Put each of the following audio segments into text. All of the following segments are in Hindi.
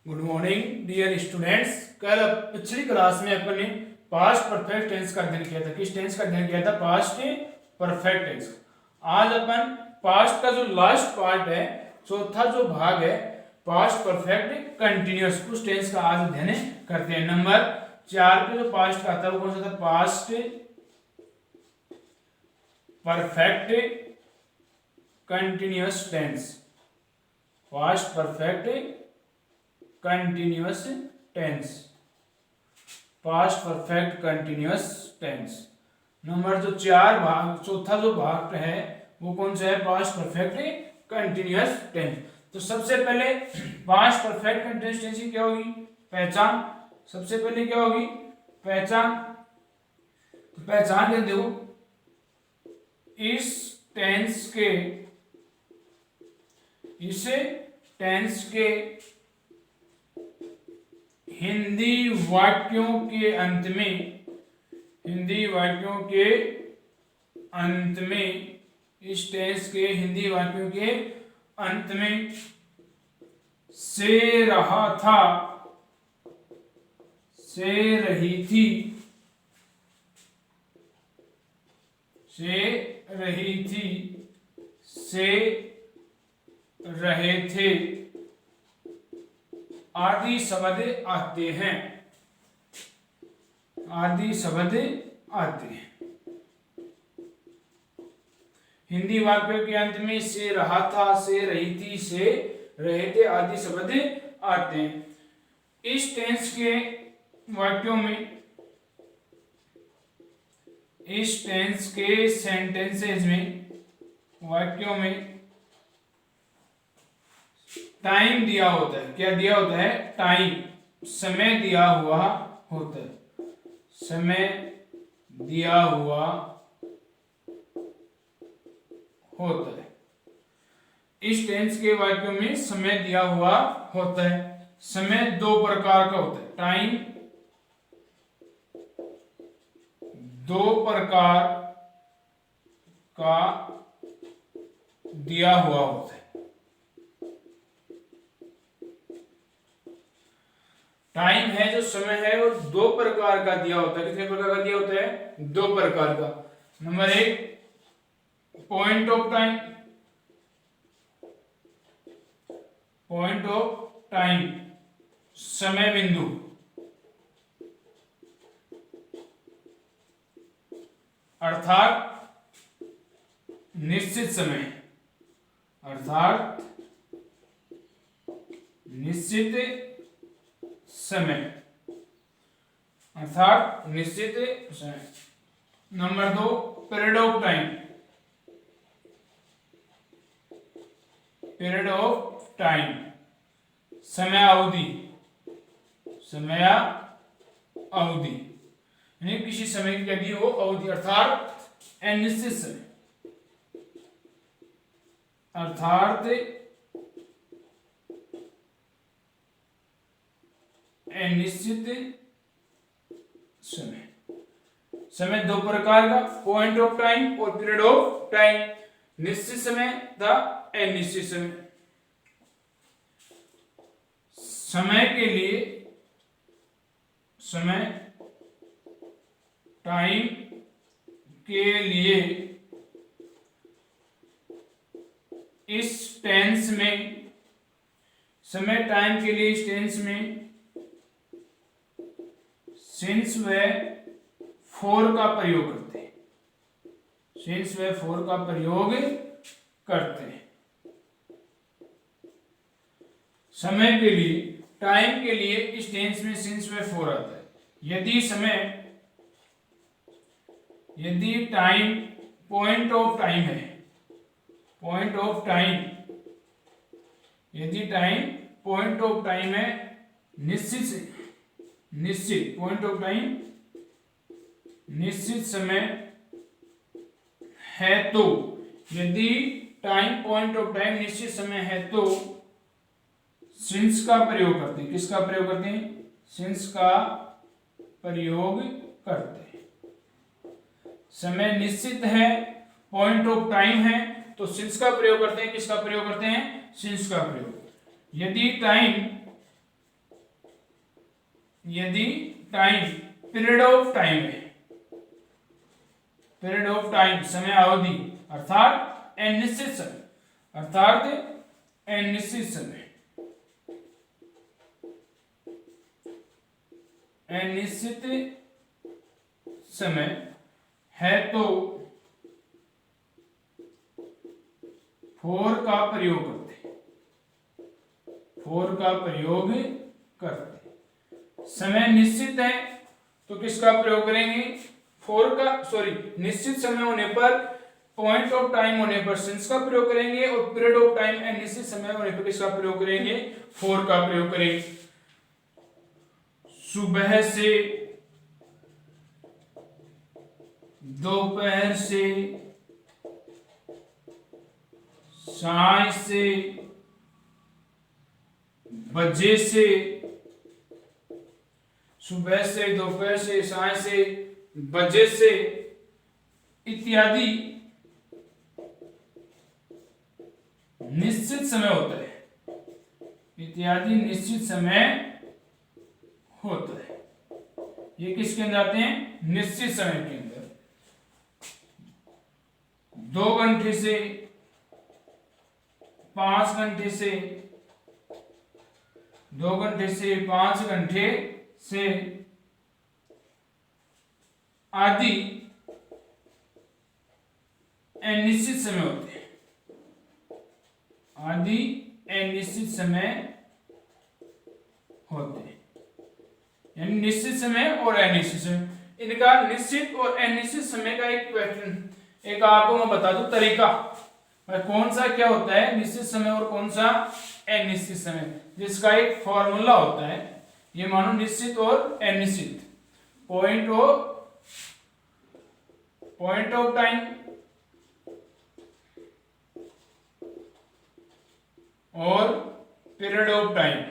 Good morning dear students. कल पिछली क्लास में अपन ने पास्ट परफेक्ट टेंस का अध्ययन किया था। किस टेंस का अध्ययन किया था? Past perfect tense. आज अपन पास्ट का जो लास्ट पार्ट है, चौथा जो भाग है, पास्ट परफेक्ट कंटिन्यूअस, उस टेंस का आज अध्ययन करते हैं। नंबर 4 पे जो पास्ट का था वो कौन सा था? Past perfect continuous tense. Past perfect continuous tense, past perfect continuous tense. Number जो 4 भाग, चौथा जो भाग है वो कौन सा है? Past perfect continuous tense. तो सबसे पहले पास्ट परफेक्ट कंटिन्यूअस टेंस की क्या होगी? पहचान। सबसे पहले क्या होगी? पहचान। तो पहचान क्या देखो, इस टेंस के हिंदी वाक्यों के अंत में, इस टेंस के हिंदी वाक्यों के अंत में से रहा था, से रही थी, से रही थी, से रहे थे आदि शब्द आते हैं, आदि शब्द आते हैं। हिंदी वाक्यों के अंत में से रहा था, से रही थी, से रहे थे आदि शब्द आते हैं। इस टेंस के वाक्यों में, इस टेंस के सेंटेंसेस में, वाक्यों में टाइम दिया होता है। क्या दिया होता है? टाइम, समय दिया हुआ होता है, समय दिया हुआ होता है। इस टेंस के वाक्यों में समय दिया हुआ होता है। समय दो प्रकार का होता है। टाइम दो प्रकार का दिया हुआ होता है। टाइम है जो समय है वो दो प्रकार का दिया होता है। कितने प्रकार का दिया होता है? दो प्रकार का। Number 1 point of time, point of time समय बिंदु, अर्थात निश्चित समय, अर्थात निश्चित समय, अर्थात निश्चित समय। Number 2 period of time, period of time समय अवधि, समय अवधि, यानी किसी समय की यदि हो अवधि, अर्थात अनिश्चित समय, अर्थात अनिश्चित समय। समय दो प्रकार का, पॉइंट ऑफ टाइम और पीरियड ऑफ टाइम। निश्चित समय तथा अनिश्चित समय। समय के लिए, समय टाइम के लिए इस टेंस में, समय टाइम के लिए इस टेंस में सिंस व फोर का प्रयोग करते हैं, सिंस व फोर का प्रयोग करते हैं। समय के लिए, टाइम के लिए इस टेंस में सिंस व फोर आता है। यदि समय, यदि टाइम पॉइंट ऑफ टाइम है, पॉइंट ऑफ टाइम, यदि टाइम पॉइंट ऑफ टाइम है, निश्चित पॉइंट ऑफ टाइम निश्चित समय है, तो यदि टाइम पॉइंट ऑफ टाइम निश्चित समय है तो सिंस का प्रयोग करते हैं। किसका प्रयोग करते हैं? सिंस का प्रयोग करते हैं। समय निश्चित है, पॉइंट ऑफ टाइम है, तो सिंस का प्रयोग करते हैं। किसका प्रयोग करते हैं? सिंस का प्रयोग। यदि टाइम यदि टाइम पीरियड ऑफ टाइम है, पीरियड ऑफ टाइम समय अवधि अर्थात अनिश्चित समय, अर्थात अनिश्चित समय, अनिश्चित समय है तो फोर का प्रयोग करते, फोर का प्रयोग करते। समय निश्चित है तो किसका प्रयोग करेंगे, फोर का, सॉरी निश्चित समय होने पर, पॉइंट ऑफ टाइम होने पर सिंस का प्रयोग करेंगे, और पीरियड ऑफ टाइम अनिश्चित समय होने पर किसका प्रयोग करेंगे, फोर का प्रयोग करेंगे। सुबह से, दोपहर से, साय से, बजे से, सुबह से, दोपहर से, साय से, बजे से इत्यादि निश्चित समय होता है, इत्यादि निश्चित समय होता है। ये किसके अंदर आते हैं, निश्चित समय के अंदर। 2 घंटे से, 5 घंटे से, 2 घंटे से, 5 घंटे से आदि अनिश्चित समय होते हैं, आदि अनिश्चित समय होते हैं, यानी निश्चित समय और अनिश्चित समय। इनका निश्चित और अनिश्चित समय का एक पैटर्न, एक आपको मैं बता दूं तरीका, कौन सा क्या होता है निश्चित समय और कौन सा अनिश्चित समय, जिसका एक फॉर्मूला होता है। ये मानो निश्चित और अनिश्चित, पॉइंट ऑफ टाइम और period of time,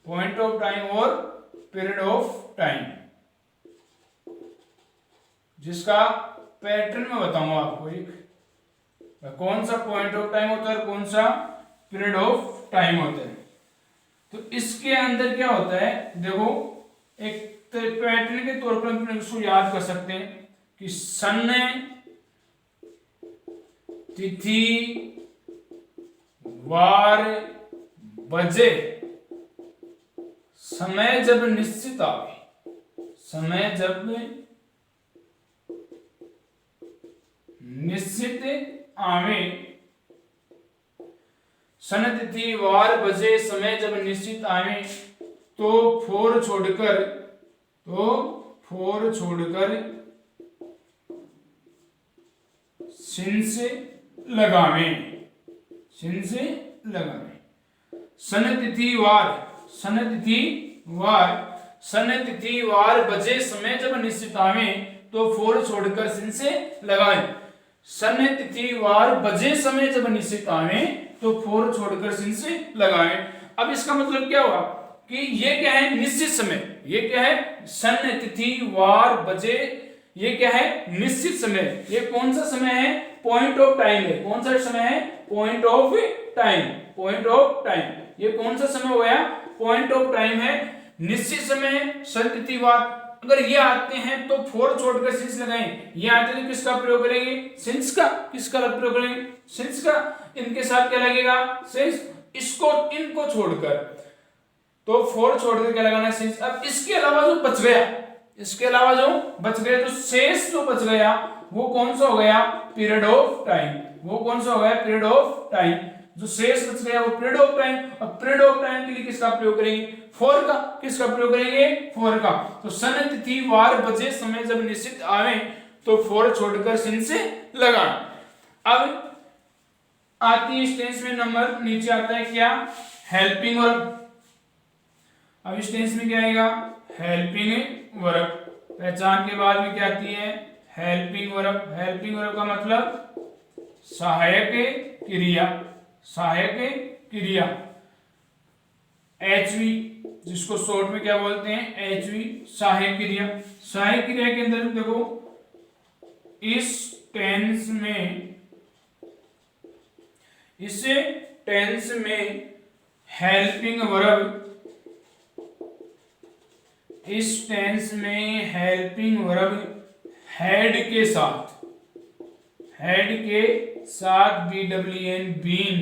point of time और पीरियड ऑफ टाइम, जिसका पैटर्न मैं बताऊंगा आपको, एक कौन सा पॉइंट ऑफ टाइम होता है और कौन सा पीरियड ऑफ टाइम होता है। तो इसके अंदर क्या होता है, देखो एक पैटर्न के तौर पर हम इसको याद कर सकते हैं कि सन, तिथि, वार, बजे, समय जब निश्चित आवे, समय जब निश्चित आवे, सन, तिथि, वार, बजे, समय जब निश्चित आवे तो फोर छोड़कर सिंस लगावे, सिंस लगावे। सन, तिथि, वार, सन, तिथि, वार, सन, तिथि, वार, बजे, समय जब निश्चित आवे तो फोर छोड़कर सिंस लगावे। सन, तिथि, वार, बजे, समय जब निश्चित आवे तो फोर छोड़कर सिंस लगावे। अब इसका मतलब क्या हुआ कि ये क्या है, निश्चित समय, ये क्या है, सन, तिथि, वार, बजे, ये क्या है, निश्चित समय। ये कौन सा समय है, पॉइंट ऑफ टाइम है। कौन सा समय है, point of time, point of time. ये कौन सा समय हो गया, पॉइंट ऑफ टाइम है, निश्चित समय है, सन, तिथि, वार। अगर ये आते हैं तो फोर छोड़कर सिंस लगाएं, ये आते हैं तो किसका प्रयोग करेंगे, सिंस का। किसका प्रयोग करेंगे, सिंस का। इनके साथ क्या लगेगा, सिंस। इसको, इनको छोड़कर तो फोर छोड़कर क्या लगाना, सिंस। अब इसके अलावा जो बच गया, इसके अलावा जो बच गया, तो शेष जो बच गया वो कौन सा हो गया, पीरियड ऑफ टाइम। वो कौन सा हो गया, पीरियड ऑफ टाइम। जो शेष बच गया वो पीरियड ऑफ टाइम। और पीरियड ऑफ टाइम के लिए किसका प्रयोग करेंगे, फोर का। किसका प्रयोग करेंगे, फोर का। तो सन, तिथि, वार, बजे, समय जब निश्चित आवे तो फोर छोड़कर सिन से लगाना। अब आती है टेंस में नंबर, नीचे आता है क्या, हेल्पिंग वर्ब। अब इस टेंस में क्या आएगा, हेल्पिंग वर्ब। पहचान के बाद में क्या आती है, हेल्पिंग वर्ब। हेल्पिंग वर्ब का मतलब सहायक क्रिया, सहायक क्रिया। HV, जिसको शॉर्ट में क्या बोलते हैं, HV, सहायक क्रिया। सहायक क्रिया के अंदर देखो, इस टेंस में हेल्पिंग वर्ब इस टेंस में हेल्पिंग वर्ब हैड के साथ BWN बीन,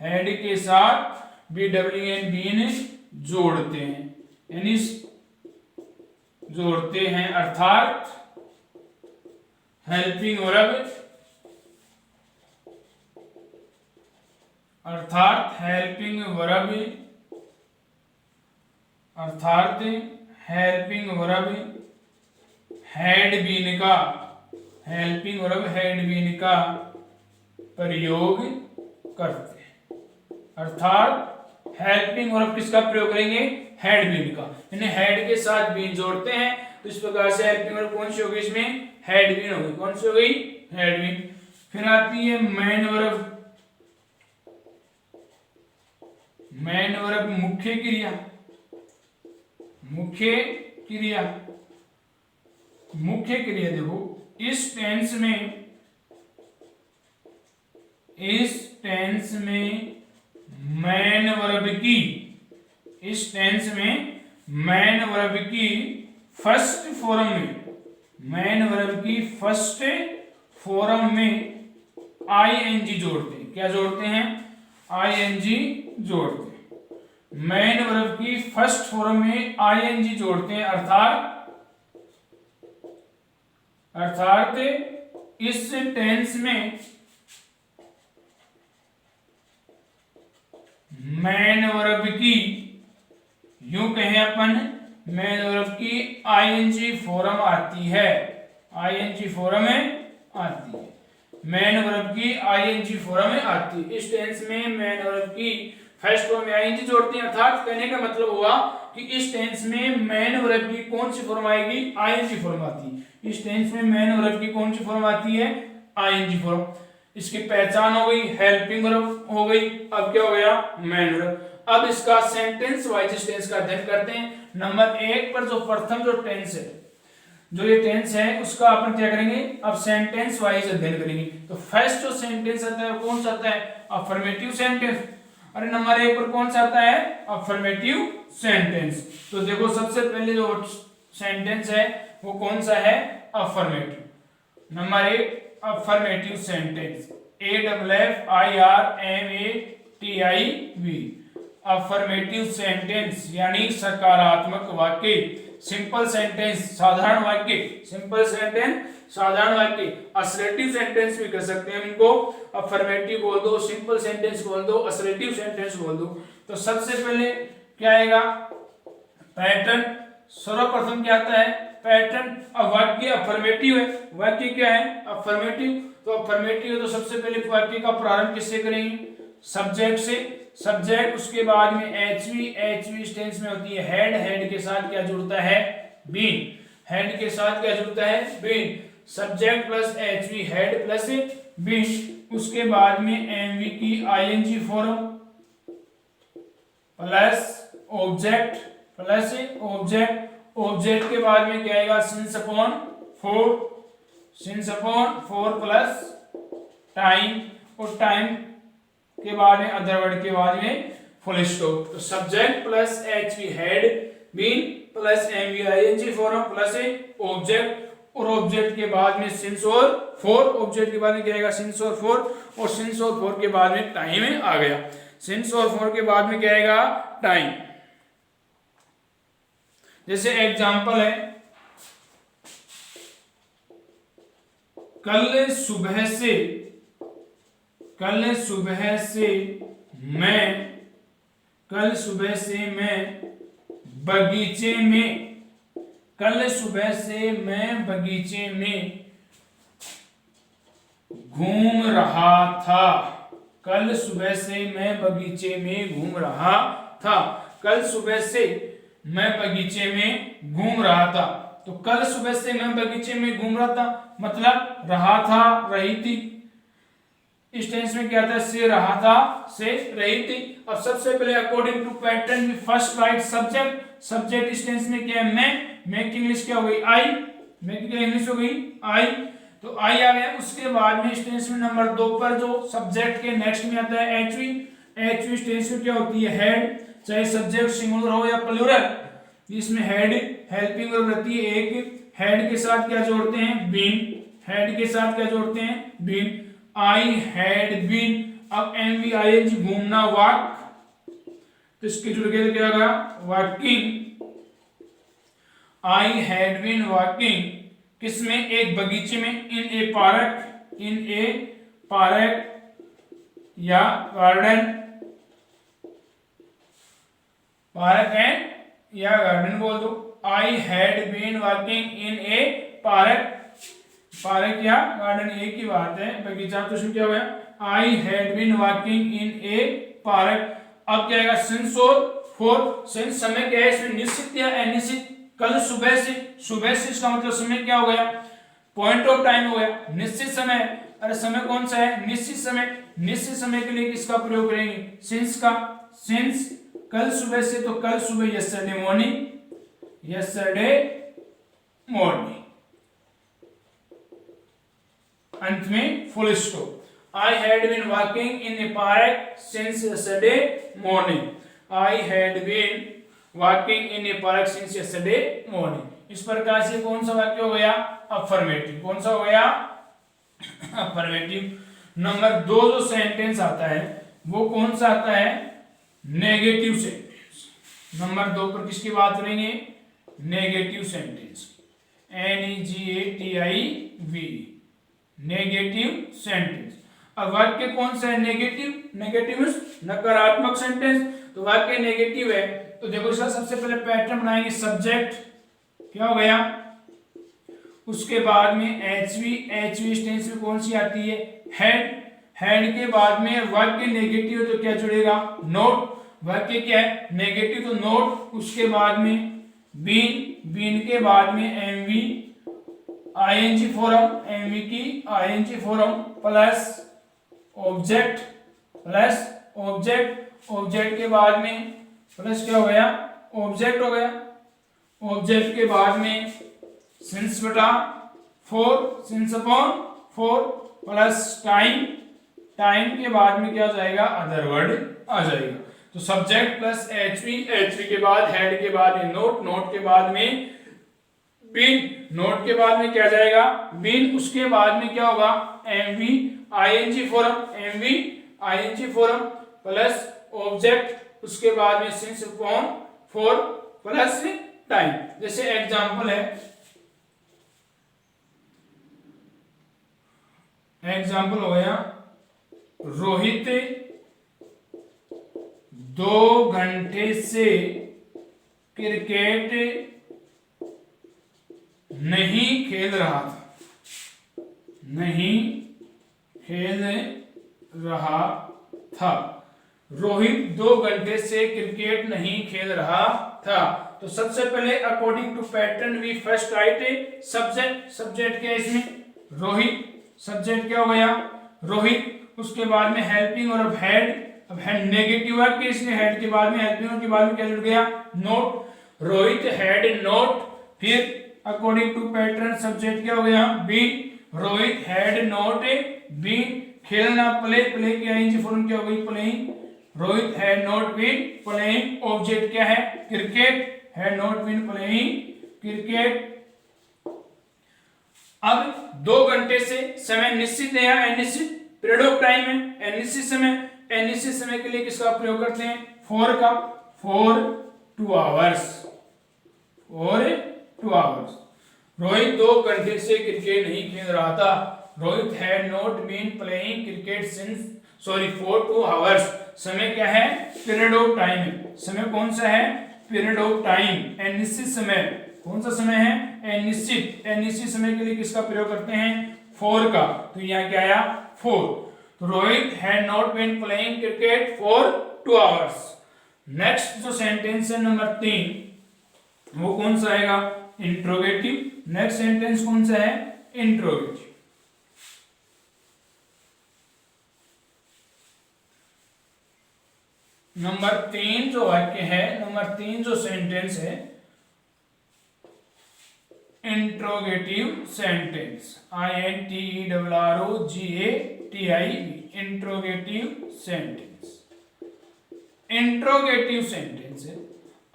हैड के साथ BWN बीन जोड़ते हैं, यानी जोड़ते हैं, अर्थात हेल्पिंग वर्ब हैड बीन का प्रयोग करते हैं, अर्थात हेल्पिंग वर्ब किसका प्रयोग करेंगे, हैड बीन का, यानी हैड के साथ बीन जोड़ते हैं। तो इस प्रकार से हेल्पिंग वर्ब कौन सी होगी, इसमें हैड बीन होगी, कौन सी हो गई, हैड बीन। फिर आती है मेन वर्ब, मुख्य क्रिया, देखो इस टेंस में मैन वर्ब की फर्स्ट फॉर्म में आईएनजी जोड़ते हैं, क्या जोड़ते हैं, आईएनजी जोड़ते हैं, मैन वर्ब की फर्स्ट फॉर्म में आईएनजी जोड़ते हैं, अर्थात इस टेंस में मैन वर्ब की, यूं कहें अपन, मैन वर्ब की आईएनजी फॉर्म आती है, मैन वर्ब की आईएनजी फॉर्म में आती है। इस टेंस में मैन वर्ब की फर्स्ट फॉर्म में आईएनजी जोड़ते हैं, अर्थात कहने का मतलब हुआ कि इस टेंस में मैन वर्ब की कौन सी फॉर्म आएगी, आईएनजी फॉर्म आती है। इस टेंस में मैन वर्ब की कौन सी फॉर्म आती है, आईएनजी फॉर्म। इसकी पहचान हो गई, हेल्पिंग वर्ब हो गई, अब क्या हो गया, मैन वर्ब। अब इसका सेंटेंस वाइज टेंस का अध्ययन करते हैं। नंबर 1 पर जो प्रथम जो टेंस है, जो ये टेंस है, उसका अपन क्या करेंगे, अब सेंटेंस वाइज अध्ययन करेंगे। तो फर्स्ट जो सेंटेंस आता है कौन सा आता है, अफर्मेटिव सेंटेंस। अरे नंबर 1 पर कौन सा आता है, अफर्मेटिव सेंटेंस। तो देखो सबसे पहले जो सेंटेंस है वो कौन सा है, affirmative. Number 1 affirmative sentence, AFFIRMATIV, affirmative sentence यानी सकारात्मक वाक्य, सिंपल सेंटेंस साधारण वाक्य, सिंपल सेंटेंस साधारण वाक्य, असर्टिव सेंटेंस भी कर सकते हैं इनको, अफर्मेटिव बोल दो, सिंपल सेंटेंस बोल दो, असर्टिव सेंटेंस बोल दो। तो सबसे पहले क्या आएगा, पैटर्न। सर्वप्रथम क्या आता है, पैटर्न। अब वाक्य अफर्मेटिव है, वाक्य क्या है, अफर्मेटिव। तो अफर्मेटिव है तो सबसे पहले वाक्य का प्रारंभ किससे करेंगे, सब्जेक्ट से, सब्जेक्ट, उसके बाद में एचवी, एचवी टेंस में होती है हेड, हेड के साथ क्या जुड़ता है, बीन, हेड के साथ क्या जुड़ता है, been, subject plus HV, had plus been. उसके बाद में एमवी की ING form plus object, object के बाद में क्या आएगा, सिंस अपॉन 4 प्लस टाइम, और टाइम के बाद में अदर वर्ड के बाद में फुल स्टॉप। तो subject plus HV had been plus MV ING form plus object, और ऑब्जेक्ट के बाद में सिंस और 4, ऑब्जेक्ट के बाद में क्या आएगा, सिंस और 4, और सिंस और 4 के बाद में टाइम आ गया, सिंस और 4 के बाद में क्या आएगा, टाइम। जैसे एग्जांपल है, कल सुबह से मैं बगीचे में घूम रहा था। कल सुबह से मैं बगीचे में घूम रहा था। कल सुबह से मैं बगीचे में घूम रहा था। तो कल सुबह से मैं बगीचे में घूम रहा था मतलब रहा था, रही थी। इस टेंस में क्या था, से रहा था, से रही थी। अब सबसे पहले according to pattern first write subject, subject इस टेंस में क्या है, मैं की इंग्लिश क्या हो गई, आई, मैं की क्या इंग्लिश हो गई, आई। तो आई आ गया। उसके बाद में इस टेंस में नंबर 2 पर जो सब्जेक्ट के नेक्स्ट में आता है एचवी, एचवी टेंस में क्या होती है, हेड, चाहे सब्जेक्ट सिंगुलर हो या प्लूरल, इसमें हेड हेल्पिंग वर्ब रहती है एक, हैड के साथ क्या जोड़ते हैं, बीन, हैड के साथ क्या जोड़ते हैं, बीन, आई हैड बीन, अब M V I N G घूमना, वॉक, तो इसके जुड़ के क्या होगा, walking, I had been walking, किसमें, एक बगीचे में, in a park, in a park या गार्डन, पार्क एंड या गार्डन बोल दो, I had been walking in a park, park या गार्डन एक ही बात है, बगीचा, तो इसमें क्या हो गया, I had been walking in a park. अब क्या आएगा, सिंस और फॉर, सिंस समय क्या है इसमें, निश्चित या अनिश्चित, कल सुबह से, सुबह से इसका मतलब समय क्या हो गया, पॉइंट ऑफ टाइम हो गया, निश्चित समय, अरे समय कौन सा है, निश्चित समय, निश्चित समय के लिए किसका प्रयोग करेंगे, सिंस का, सिंस कल सुबह से, तो कल सुबह यस्टरडे मॉर्निंग, यस्टरडे मॉर्निंग, अंत में full stop, I had been walking in the park since yesterday morning. I had been walking in the park since yesterday morning. इस प्रकार से कौन सा वाक्य हो गया, अफर्मेटिव, कौन सा हो गया, अफर्मेटिव। नंबर 2 जो सेंटेंस आता है वो कौन सा आता है, नेगेटिव सेंटेंस। नंबर 2 पर किसकी बात करेंगे, negative sentence, NEGATIV, negative sentence. अब वाक्य कौन सा है, नेगेटिव, नेगेटिव नकारात्मक सेंटेंस, तो वाक्य नेगेटिव है, तो देखो इसका सबसे पहले पैटर्न बनाएंगे, सब्जेक्ट क्या हो गया, उसके बाद में एचवी, एचवी टेंस में कौन सी आती है, हेड, हेड के बाद में वाक्य नेगेटिव तो क्या जुड़ेगा, नोट, वाक्य क्या है नेगेटिव तो नोट, उसके बाद में बीन, बीन के बाद में एमवी, आईएनजी फॉर्म, एमवी की ING form plus object, plus object, object के बाद में प्लस क्या हो गया, ऑब्जेक्ट हो गया, ऑब्जेक्ट के बाद में सिंस बटा 4, since upon 4 plus time, time के बाद में क्या हो जाएगा, अदर वर्ड आ जाएगा। तो सब्जेक्ट प्लस एचवी, एचवी के बाद हेड के बाद में नोट, नोट के बाद में बीन, नोट के बाद में क्या जाएगा, बीन, उसके बाद में क्या होगा, MV ING form, MV ING form plus object, उसके बाद में सिंस अपॉन 4 प्लस टाइम। जैसे एग्जांपल है, एग्जांपल हो गया, रोहित 2 घंटे से क्रिकेट नहीं खेल रहा था, नहीं खेल रहा था, रोहित 2 घंटे से क्रिकेट नहीं खेल रहा था। तो सबसे पहले according to pattern we first write subject, subject क्या है इसमें, रोहित, सब्जेक्ट क्या हो गया, रोहित, उसके बाद में हेल्पिंग और अब हेड नेगेटिव है कि इसलिए हेड के बाद में हेल्पिंग के बाद में क्या जुड़ गया, नोट, रोहित हैड नोट, फिर अकॉर्डिंग टू पैटर्न सब्जेक्ट क्या हो गया, been, Rohit had not been, खेलना प्ले, प्ले की आईएनजी फॉर्म क्या हो गई, playing, Rohit had not been playing, object क्या है, cricket, had not been playing cricket. अब 2 घंटे से समय निश्चित है या अनिश्चित, पीरियड ऑफ टाइम है, अनिश्चित समय, अनिश्चित समय के लिए किसका प्रयोग करते हैं, फॉर का, for 2 hours, for 2 hours. Rohit 2 घंटे से क्रिकेट नहीं खेल रहा था, Rohit had not been playing cricket since sorry for 2 hours. समय क्या है, पीरियड ऑफ टाइम है, समय कौन सा है, पीरियड ऑफ टाइम, अनिश्चित समय, कौन सा समय है, अनिश्चित, अनिश्चित समय के लिए किसका प्रयोग करते हैं, फॉर का, तो यहाँ क्या आया, फॉर। तो Rohit had not been playing cricket for 2 hours. Next जो सेंटेंस है नंबर 3 वो कौन सा आएगा, इंट्रोगेटिव। नेक्स्ट सेंटेंस कौन सा है, इंट्रोगेटिव। नंबर 3 जो वाक्य है, नंबर 3 जो सेंटेंस है, interrogative sentence, INTERROGATIV, interrogative sentence. Interrogative sentence है।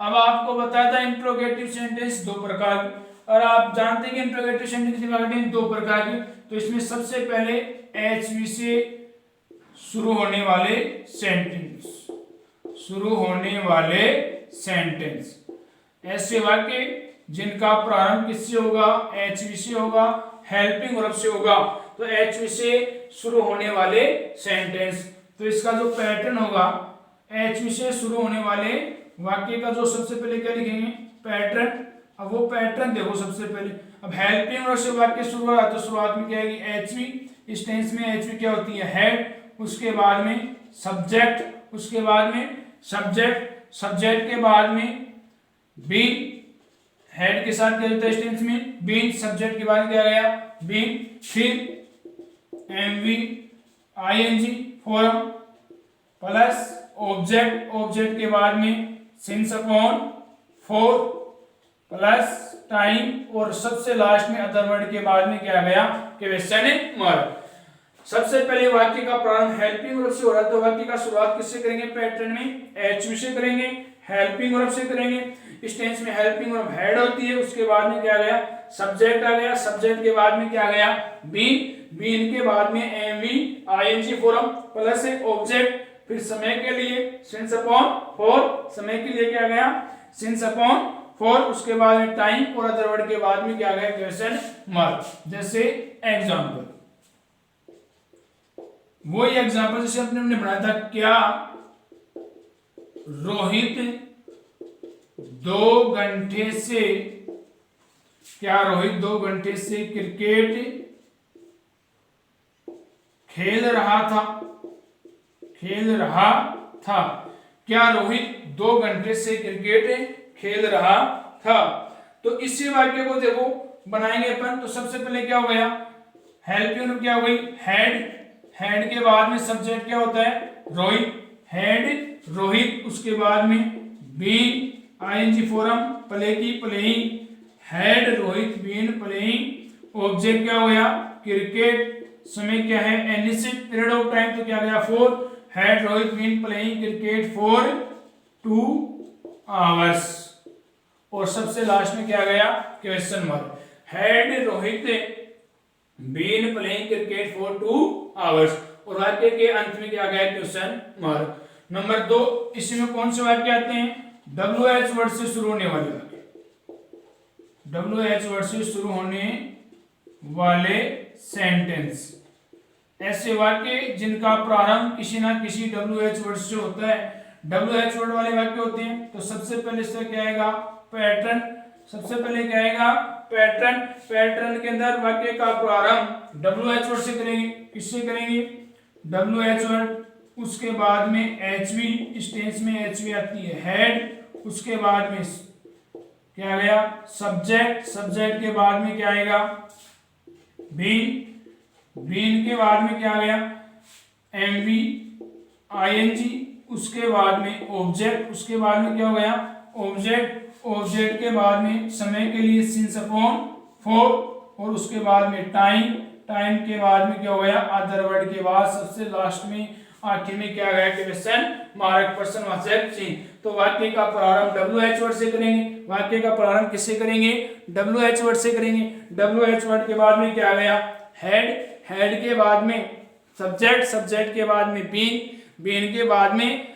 अब आपको बताया था इंट्रोगेटिव सेंटेंस दो प्रकार की, और आप जानते हैं कि इंट्रोगेटिव सेंटेंस कितने प्रकार के हैं, दो प्रकार के। तो इसमें सबसे पहले एचवी से शुरू होने वाले सेंटेंस, ऐसे वाक्य जिनका प्रारंभ किससे होगा, एचवी से होगा, हेल्पिंग वर्ब से होगा। तो एचवी से शुरू होने वाले सेंटेंस, तो इसका जो पैटर्न होगा, एचवी से शुरू होने वाले वाक्य का जो सबसे पहले क्या लिखेंगे, पैटर्न। अब वो पैटर्न देखो सबसे पहले, अब हेल्पिंग वर्ब से वाक्य शुरू हो रहा है तो शुरुआत में क्या आएगी, एचवी। इस टेंस में एचवी क्या होती है, हेड, उसके बाद में सब्जेक्ट, उसके बाद में सब्जेक्ट के बाद में बीन, हेड के साथ क्या होता है इस टेंस में, बीन, सब्जेक्ट के बाद क्या गया, बीन, फिर MV ING form plus object के बाद में since upon four plus time, और सबसे लास्ट में अदर वर्ड के बाद में क्या गया, क्वेश्चन मार्क। सबसे पहले वाक्य का प्रारंभ हेल्पिंग वर्ब से हो रहा है, तो वाक्य का शुरुआत किससे करेंगे, पैटर्न में एचवी से करेंगे, हेल्पिंग वर्ब से करेंगे। इस टेंस में हेल्पिंग वर्ब हेड होती है, उसके बाद में क्या गया, सब्जेक्ट आ गया, सब्जेक्ट के बाद में क्या गया, बीन के बाद में MV ING form plus object, फिर समय के लिए सिंस अपॉन फोर, समय के लिए क्या गया, सिंस अपॉन फोर, उसके बाद में टाइम, और अदर वर्ड के बाद में क्या गया, क्वेश्चन मार्क। जैसे एग्जांपल, वही एग्जांपल जैसे हमने बनाया था, क्या रोहित 2 घंटे से क्रिकेट खेल रहा था। क्या रोहित 2 घंटे से क्रिकेट खेल रहा था। तो इसी वाक्य को देखो बनाएंगे अपन। तो सबसे पहले क्या हो गया, हेल्पिंग क्या हो गई, हेड के बाद में सब्जेक्ट क्या होता है, रोहित, हेड रोहित, उसके बाद में बीन आईएनजी फॉर्म प्ले की playing, had Rohit been playing, object क्या हो गया, क्रिकेट, समय क्या है, एनिसिट, पीरियड ऑफ टाइम तो क्या गया 4, had Rohit been playing cricket for 2 hours, और सबसे लास्ट में क्या गया, question mark. Had Rohit been playing cricket for 2 hours, और वाक्य के अंत में क्या गया, क्वेश्चन मार्क। नंबर 2, इसमें कौन से वाक्य आते हैं, WH वर्ड से शुरू होने वाले वाक्य, WH वर्ड से शुरू होने वाले सेंटेंस, ऐसे वाक्य जिनका प्रारंभ किसी ना किसी WH वर्ड से होता है। WH वर्ड वाले वाक्य होते हैं। तो सबसे पहले इसका क्या आएगा, पैटर्न। सबसे पहले क्या आएगा, पैटर्न के अंदर वाक्य का प्रारंभ WH वर्ड से करेंगे। किससे करेंगे, WH वर्ड, उसके बाद में HV, इस टेंस में HV आती है हेड, उसके बाद में क्या गया, सब्जेक्ट के बाद में क्या आएगा, बीन के बाद में क्या गया, एमवी आईएनजी, उसके बाद में ऑब्जेक्ट, उसके बाद में क्या हो गया, ऑब्जेक्ट के बाद में समय के लिए सिंस अपॉन 4, और उसके बाद में टाइम के बाद में क्या हो गया, अदर वर्ड के बाद सबसे लास्ट में आखिर में क्या गया, क्वेश्चन मार्क, पर्सन चीन। तो वाक्य का प्रारंभ WH वर्ड से करेंगे। वाक्य का प्रारंभ किससे करेंगे, WH वर्ड से करेंगे। WH वर्ड के बाद में क्या गया, हेड के बाद में सब्जेक्ट के बाद में बीन के बाद में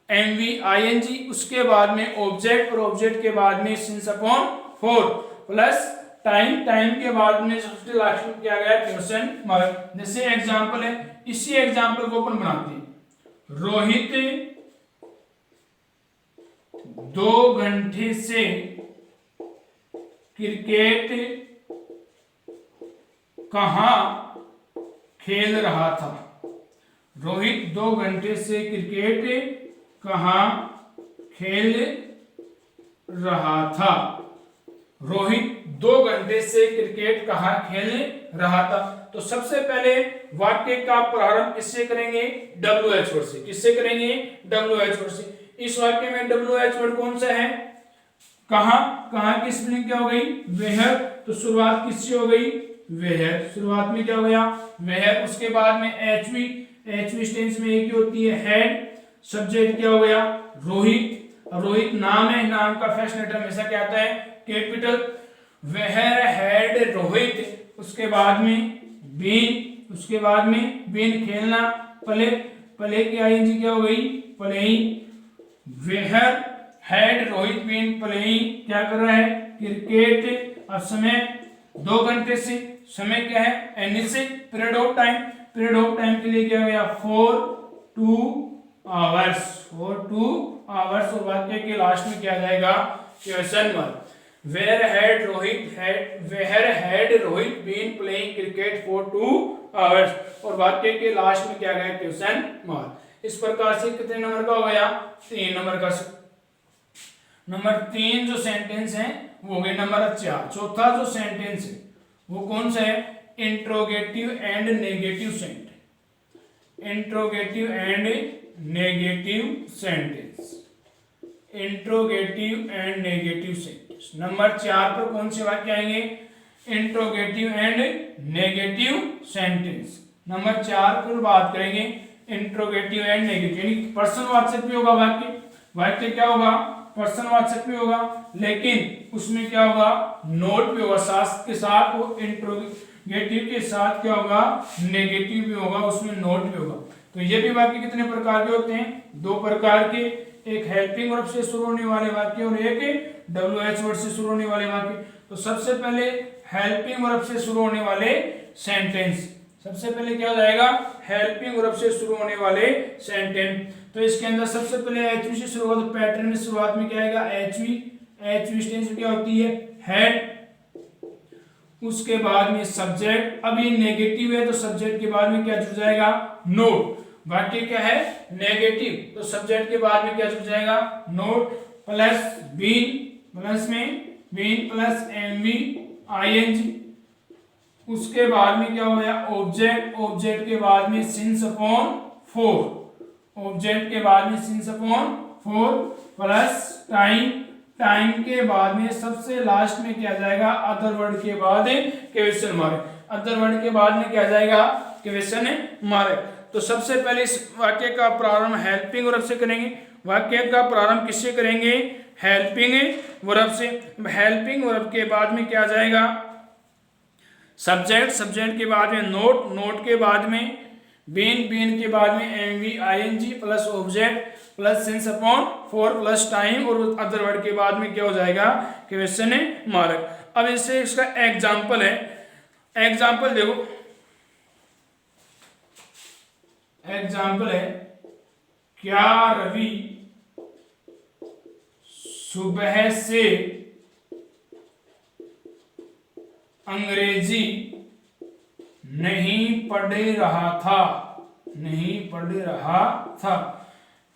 एमवी आईएनजी, उसके बाद में ऑब्जेक्ट, और ऑब्जेक्ट के बाद में सिंस अपॉन 4 प्लस टाइम के बाद में सबसे लास्ट में क्या गया, क्वेश्चन मार्क। जैसे एग्जांपल है, इसी एग्जांपल को अपन बनाते हैं। रोहित 2 घंटे से क्रिकेट कहां खेल रहा था। रोहित 2 घंटे से क्रिकेट कहां खेल रहा था। रोहित 2 घंटे से क्रिकेट कहां खेल रहा था। तो सबसे पहले वाक्य का प्रारंभ किससे करेंगे, WH वर्ड से। किससे करेंगे, WH वर्ड से। इस वाक्य में WH वर्ड कौन सा है, कहां की स्पेलिंग क्या हो गई, वेयर। तो शुरुआत किससे हो गई, वेयर, शुरुआत में क्या हो गया, वेयर। उसके बाद में HV टेंस में एक ही होती है हेड, सब्जेक्ट क्या हो गया, रोहित, अब रोहित नाम है, नाम का फर्स्ट लेटर हमेशा क्या आता है? कैपिटल। वेयर हैड रोहित, उसके बाद में बीन, उसके बाद में बीन खेलना, प्ले, प्ले की आईएनजी क्या हो गई? Playing. Where had Rohit been playing, क्या कर रहा है? क्रिकेट। अब समय 2 घंटे से, समय क्या है? एनी से। Period of time, period of time के लिए क्या हो गया? 4 2 आवर्स, 4 2 आवर्स। और वाक्य के लास्ट में क्या आ जाएगा? Question mark. Where had Rohit been playing cricket for 2 hours. और वाक्य के लास्ट में क्या गया? Question mark. इस प्रकार से कितने नंबर का हो गया? 3 नंबर का। नंबर 3 जो सेंटेंस है वो हो गए नंबर 4। चौथा जो सेंटेंस है वो कौन सा है? Interrogative and negative sentence. Interrogative and negative sentence. Interrogative and negative sentence. Number 4 पर कौन से वाक्य आएंगे? Interrogative and negative sentence. Number 4 पर बात करेंगे इंट्रोगेटिव एंड नेगेटिव, यानी प्रश्नवाचक भी होगा वाक्य। वाक्य क्या होगा? प्रश्नवाचक भी होगा, लेकिन उसमें क्या होगा? नोट भी होगा साथ के साथ। वो इंट्रोगेटिव के साथ क्या होगा? नेगेटिव भी होगा, उसमें नोट भी होगा। तो ये भी वाक्य कितने प्रकार के होते हैं? 2 प्रकार के। एक हेल्पिंग वर्ब से शुरू होने वाले वाक्य और एक WH वर्ड से शुरू होने वाले वाक्य। तो सबसे पहले हेल्पिंग वर्ब से शुरू होने वाले सेंटेंस। सबसे पहले क्या हो जाएगा? हेल्पिंग वर्ब से शुरू होने वाले सेंटेंस। तो इसके अंदर सबसे पहले एचवी से शुरू होगा, तो पैटर्न में शुरुआत में क्या आएगा? एचवी। एचवी टेंस क्या होती है? हेड। उसके बाद में सब्जेक्ट। अब ये नेगेटिव है तो सब्जेक्ट के बाद में क्या जुड़ जाएगा? नोट। वाक्य क्या है? नेगेटिव, तो सब्जेक्ट के बाद में क्या जुड़ जाएगा? नोट प्लस बीन, प्लस में बीन प्लस एमवी आईएनजी। उसके बाद में क्या हो गया? ऑब्जेक्ट। ऑब्जेक्ट के बाद में सिंस अपॉन 4। ऑब्जेक्ट के बाद में since upon 4 plus time. Time के बाद में सबसे लास्ट में क्या जाएगा? अदर वर्ड के बाद क्वेश्चन मार्क। अदर वर्ड के बाद में क्या जाएगा? Question mark. तो सबसे पहले इस वाक्य का प्रारंभ हेल्पिंग वर्ब से करेंगे। वाक्य का प्रारंभ किससे करेंगे? हेल्पिंग वर्ब से। हेल्पिंग वर्ब के बाद में क्या जाएगा? सब्जेक्ट। सब्जेक्ट के बाद में नोट। नोट के बाद में बीन। बीन के बाद में MV ING plus object plus since upon 4 plus time और अदर वर्ड के बाद में क्या हो जाएगा? Question mark. अब इससे इसका एग्जांपल है। एग्जांपल देखो, एग्जांपल है क्या रवि सुबह से अंग्रेजी नहीं पढ़ रहा था। नहीं पढ़ रहा था।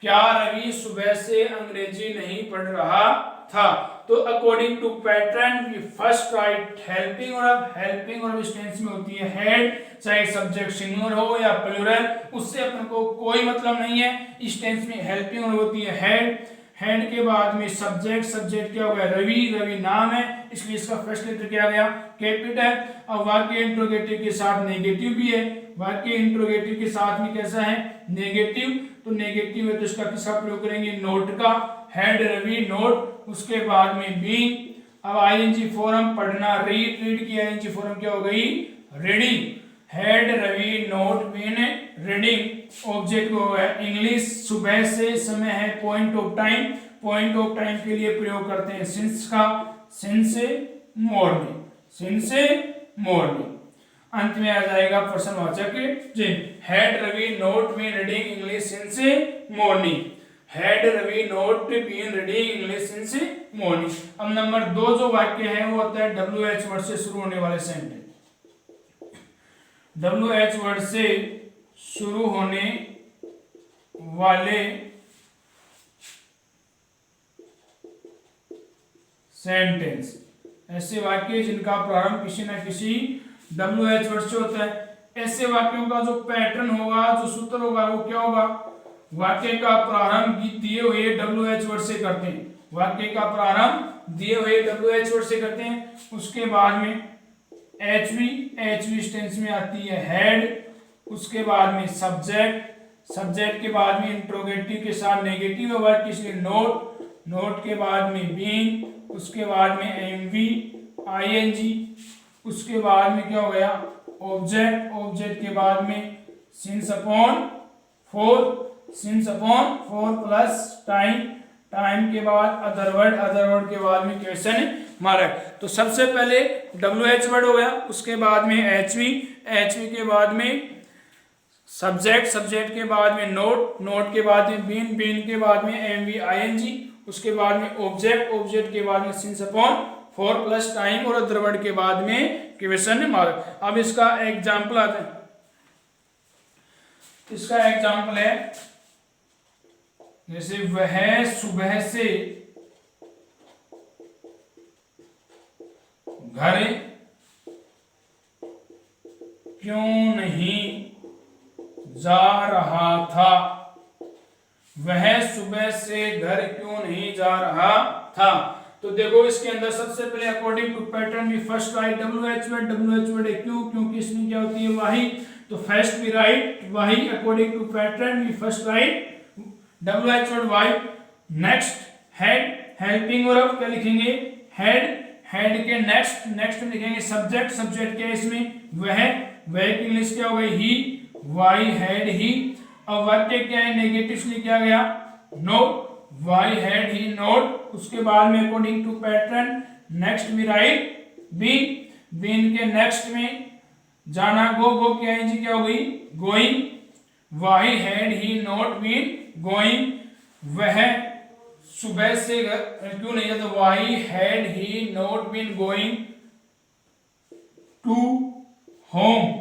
क्या रवि सुबह से अंग्रेजी नहीं पढ़ रहा था? तो according to pattern we first write helping verb. Helping verb इस टेंस में होती है हेड, चाहे सब्जेक्ट सिंगुलर हो या प्लूरल, उससे अपन को कोई मतलब नहीं है। इस टेंस में हेल्पिंग वर्ब होती है हेड। हेड के बाद में सब्जेक्ट। सब्जेक्ट क्या हो गया? रवि। रवि नाम है इसलिए इसका फर्स्ट लेटर क्या आ गया? कैपिटल। अब वाक्य इंट्रोगेटिव के साथ नेगेटिव भी है। वाक्य इंट्रोगेटिव के साथ में कैसा है? नेगेटिव। तो नेगेटिव है तो इसका किसका प्रयोग करेंगे? नोट का। Had Ravi not. उसके बाद में बीन। अब आईएनजी फॉर्म पढ़ना, रीड। रीड की आईएनजी फॉर्म क्या हो गई? Reading. Had Ravi not been reading. Object को है इंग्लिश। सुबह से समय है point of time. Point of time के लिए प्रयोग करते हैं सिंस का। Since morning. Since morning. अंत में आ जाएगा प्रश्नवाचक चिन्ह। Had Ravi not been reading English since morning. Had Ravi not been reading English since morning. अब नंबर 2 जो वाक्य है वो होता है WH वर्ड से शुरू होने वाले सेंटेंस। WH वर्ड से शुरू होने वाले सेंटेंस। ऐसे वाक्य जिनका प्रारंभ किसी न किसी WH वर्ड से होता है। ऐसे वाक्यों का जो पैटर्न होगा, जो सूत्र होगा, वो क्या होगा? वाक्य का प्रारंभ दिए हुए WH वर्ड से करते हैं। वाक्य का प्रारंभ दिए हुए WH वर्ड से करते हैं। उसके बाद में HV। HV टेंस में आती है हेड। उसके बाद में सब्जेक्ट। सब्जेक्ट के बाद में इंट्रोगेटिव के साथ नेगेटिव वाक्य इसलिए नोट। नोट के बाद में बीन, उसके बाद में एमवी आईएनजी, उसके बाद में क्या हो गया ऑब्जेक्ट, ऑब्जेक्ट के बाद में since upon 4 plus time, time के बाद अदर वर्ड, अदर वर्ड के बाद में क्वेश्चन मार्क। तो सबसे पहले WH वर्ड हो गया, उसके बाद में HV, HV के बाद में सब्जेक्ट, सब्जेक्ट के बाद में नोट, नोट के बाद में बीन, बीन के बाद में MV ING, उसके बाद में ऑब्जेक्ट, ऑब्जेक्ट के बाद में सिंस अपॉन 4 प्लस टाइम और अदर वर्ड के बाद में क्वेश्चन मार्क। अब इसका एग्जाम्पल आता है, इसका एग्जाम्पल है जैसे वह सुबह से घर क्यों नहीं जा रहा था, वह सुबह से घर क्यों नहीं जा रहा था। तो देखो इसके अंदर सबसे पहले according to pattern we first write WH word, WH word है क्यों, क्योंकि इसमें क्या होती है वाही, तो फर्स्ट वी राइट वाही according to pattern we first write WH word why. Next had, helping verb क्या लिखेंगे हेड, हेड के नेक्स्ट, नेक्स्ट में लिखेंगे सब्जेक्ट, सब्जेक्ट क्या है इसमें वह, वह की इंग्लिश क्या हो गई ही, वाई हैड ही। अब वाक्य क्या है नेगेटिवली क्या गया no, why had he not, उसके बाद में अकॉर्डिंग टू पैटर्न नेक्स्ट में राइट बीन, बीन के नेक्स्ट में जाना गो, गो क्या है जी क्या हो गई going, why had he not been going, वह सुबह से क्यों नहीं है तो why had he not been going to home.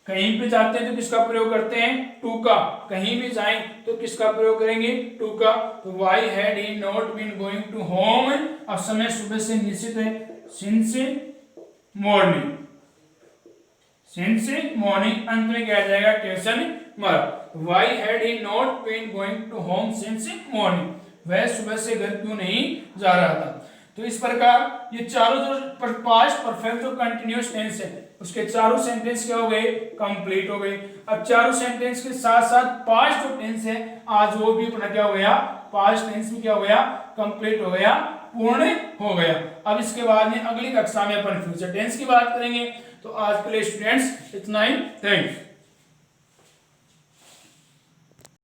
कहीं पे जाते हैं तो किसका प्रयोग करते हैं टू का, कहीं भी जाएं तो किसका प्रयोग करेंगे टू का। तो why had he not been going to home, अब समय सुबह से निश्चित है सिंस मॉर्निंग, सिंस मॉर्निंग। अंत में क्या जाएगा question mark. Why had he not been going to home since morning, वह सुबह से घर क्यों नहीं जा रहा था। तो इस प्रकार ये चारों जो पास्ट परफेक्ट जो कंटिन्यूअस टेंस है उसके चारों सेंटेंस क्या हो गए कंप्लीट हो गए। अब चारों सेंटेंस के साथ साथ पास्ट जो टेंस है आज वो भी अपना क्या हो गया पास्ट टेंस में क्या हो गया कंप्लीट हो गया, पूर्ण हो गया। अब इसके बाद में अगली कक्षा में अपन फ्यूचर टेंस की बात करेंगे। तो आज के लिए स्टूडेंट्स इतना ही, थैंक्स।